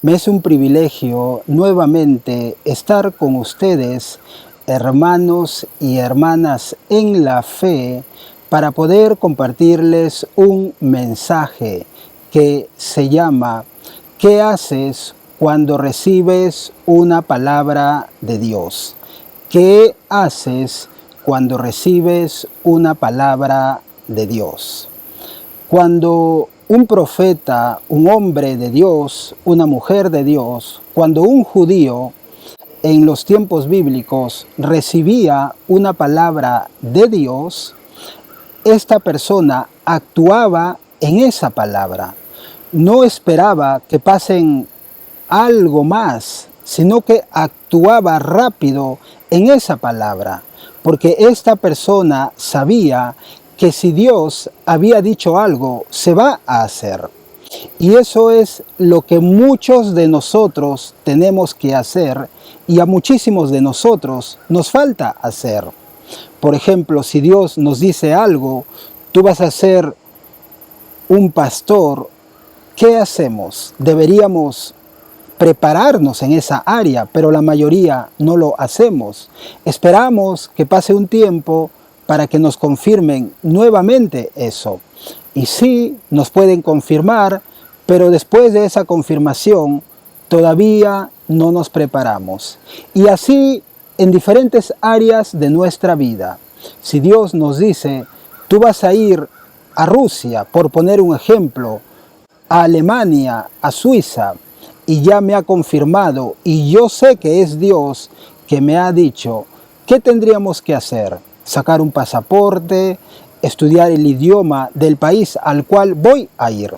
Me es un privilegio nuevamente estar con ustedes, hermanos y hermanas en la fe, para poder compartirles un mensaje que se llama ¿Qué haces cuando recibes una palabra de Dios? ¿Qué haces cuando recibes una palabra de Dios? Cuando un profeta, un hombre de Dios, una mujer de Dios, cuando un judío en los tiempos bíblicos recibía una palabra de Dios, esta persona actuaba en esa palabra. No esperaba que pasen algo más, sino que actuaba rápido en esa palabra, porque esta persona sabía que si Dios había dicho algo, se va a hacer. Y eso es lo que muchos de nosotros tenemos que hacer y a muchísimos de nosotros nos falta hacer. Por ejemplo, si Dios nos dice algo, tú vas a ser un pastor, ¿qué hacemos? Deberíamos prepararnos en esa área, pero la mayoría no lo hacemos. Esperamos que pase un tiempo para que nos confirmen nuevamente eso. Y sí, nos pueden confirmar, pero después de esa confirmación todavía no nos preparamos. Y así en diferentes áreas de nuestra vida. Si Dios nos dice, tú vas a ir a Rusia, por poner un ejemplo, a Alemania, a Suiza, y ya me ha confirmado, y yo sé que es Dios que me ha dicho, ¿qué tendríamos que hacer? Sacar un pasaporte, estudiar el idioma del país al cual voy a ir.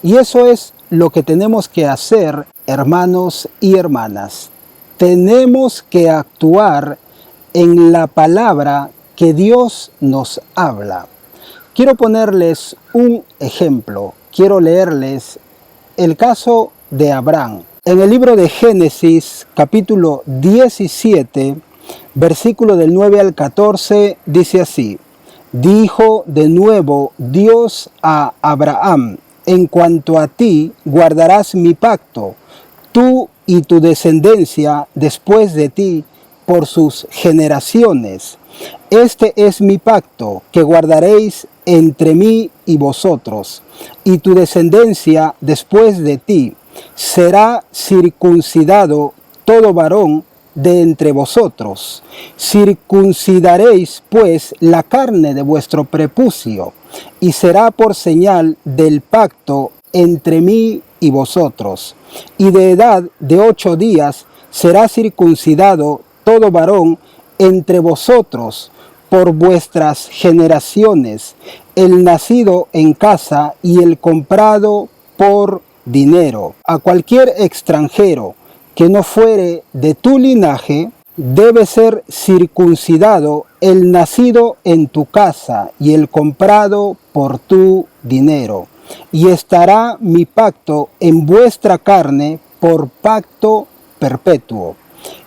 Y eso es lo que tenemos que hacer, hermanos y hermanas. Tenemos que actuar en la palabra que Dios nos habla. Quiero ponerles un ejemplo. Quiero leerles el caso de Abraham. En el libro de Génesis, capítulo 17, versículo del 9 al 14, dice así: Dijo de nuevo Dios a Abraham: en cuanto a ti, guardarás mi pacto, tú y tu descendencia después de ti, por sus generaciones. Este es mi pacto que guardaréis entre mí y vosotros, y tu descendencia después de ti. Será circuncidado todo varón de entre vosotros. Circuncidaréis pues la carne de vuestro prepucio, y será por señal del pacto entre mí y vosotros. Y de edad de 8 días será circuncidado todo varón entre vosotros por vuestras generaciones, el nacido en casa y el comprado por dinero. A cualquier extranjero que no fuere de tu linaje, debe ser circuncidado el nacido en tu casa y el comprado por tu dinero. Y estará mi pacto en vuestra carne por pacto perpetuo.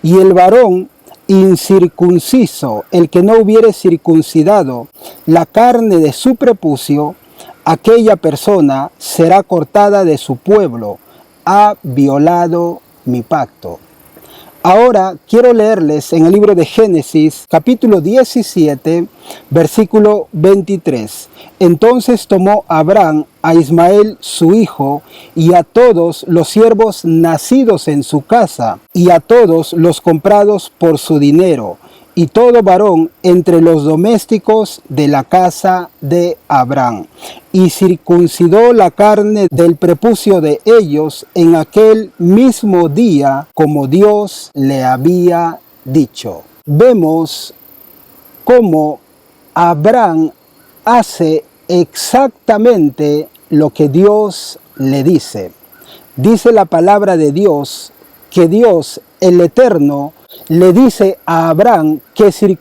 Y el varón incircunciso, el que no hubiere circuncidado la carne de su prepucio, aquella persona será cortada de su pueblo, ha violado mi pacto. Ahora quiero leerles en el libro de Génesis, capítulo 17, versículo 23. Entonces tomó Abraham a Ismael su hijo, y a todos los siervos nacidos en su casa, y a todos los comprados por su dinero, y todo varón entre los domésticos de la casa de Abraham. Y circuncidó la carne del prepucio de ellos en aquel mismo día, como Dios le había dicho. Vemos cómo Abraham hace exactamente lo que Dios le dice. Dice la palabra de Dios que Dios, el Eterno, le dice a Abraham que se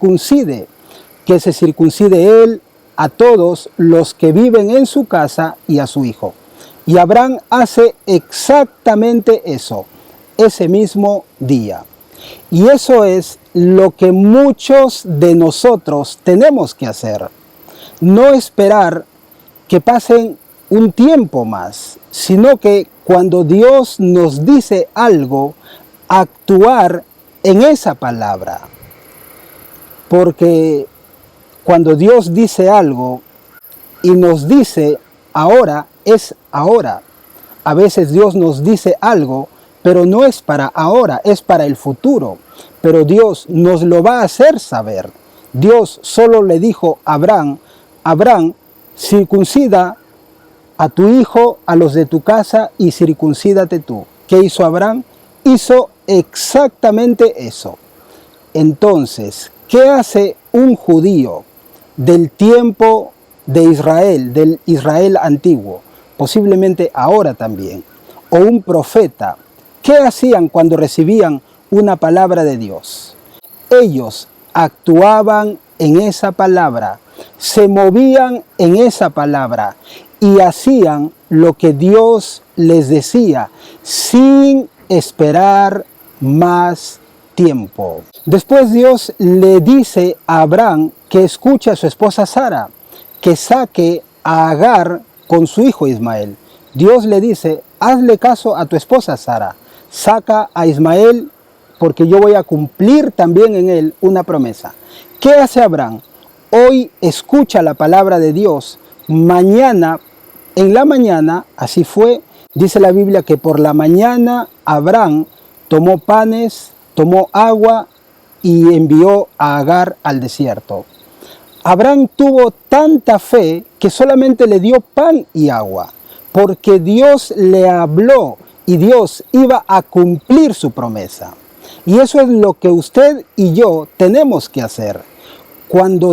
circuncide él, a todos los que viven en su casa y a su hijo. Y Abraham hace exactamente eso, ese mismo día. Y eso es lo que muchos de nosotros tenemos que hacer. No esperar que pasen un tiempo más, sino que cuando Dios nos dice algo, actuar en esa palabra. Porque cuando Dios dice algo y nos dice ahora, es ahora. A veces Dios nos dice algo, pero no es para ahora, es para el futuro. Pero Dios nos lo va a hacer saber. Dios solo le dijo a Abraham, Abraham, circuncida a tu hijo, a los de tu casa y circuncídate tú. ¿Qué hizo Abraham? Hizo exactamente eso. Entonces, ¿qué hace un judío del tiempo de Israel, del Israel antiguo? Posiblemente ahora también. O un profeta. ¿Qué hacían cuando recibían una palabra de Dios? Ellos actuaban en esa palabra, se movían en esa palabra y hacían lo que Dios les decía sin esperar más tiempo. Después Dios le dice a Abraham que escuche a su esposa Sara, que saque a Agar con su hijo Ismael. Dios le dice, hazle caso a tu esposa Sara, saca a Ismael porque yo voy a cumplir también en él una promesa. ¿Qué hace Abraham? Hoy escucha la palabra de Dios, mañana, en la mañana, así fue, dice la Biblia que por la mañana Abraham tomó panes, tomó agua y envió a Agar al desierto. Abraham tuvo tanta fe que solamente le dio pan y agua, porque Dios le habló y Dios iba a cumplir su promesa. Y eso es lo que usted y yo tenemos que hacer. Cuando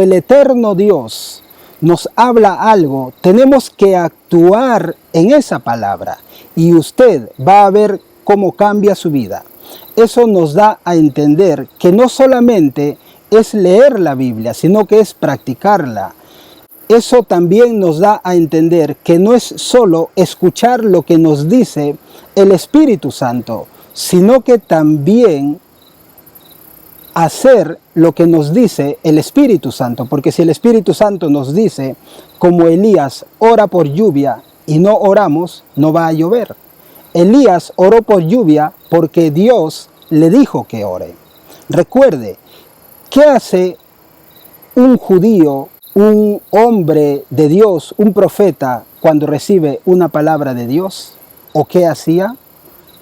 el eterno Dios nos habla algo, tenemos que actuar en esa palabra y usted va a ver cómo cambia su vida. Eso nos da a entender que no solamente es leer la Biblia, sino que es practicarla. Eso también nos da a entender que no es solo escuchar lo que nos dice el Espíritu Santo, sino que también hacer lo que nos dice el Espíritu Santo. Porque si el Espíritu Santo nos dice, como Elías, ora por lluvia y no oramos, no va a llover. Elías oró por lluvia porque Dios le dijo que ore. Recuerde, ¿qué hace un judío, un hombre de Dios, un profeta, cuando recibe una palabra de Dios? ¿O qué hacía?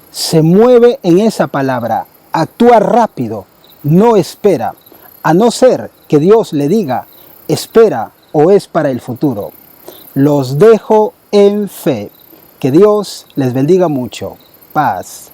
Se mueve en esa palabra, actúa rápido, no espera, a no ser que Dios le diga, espera o es para el futuro. Los dejo en fe. Que Dios les bendiga mucho. Paz.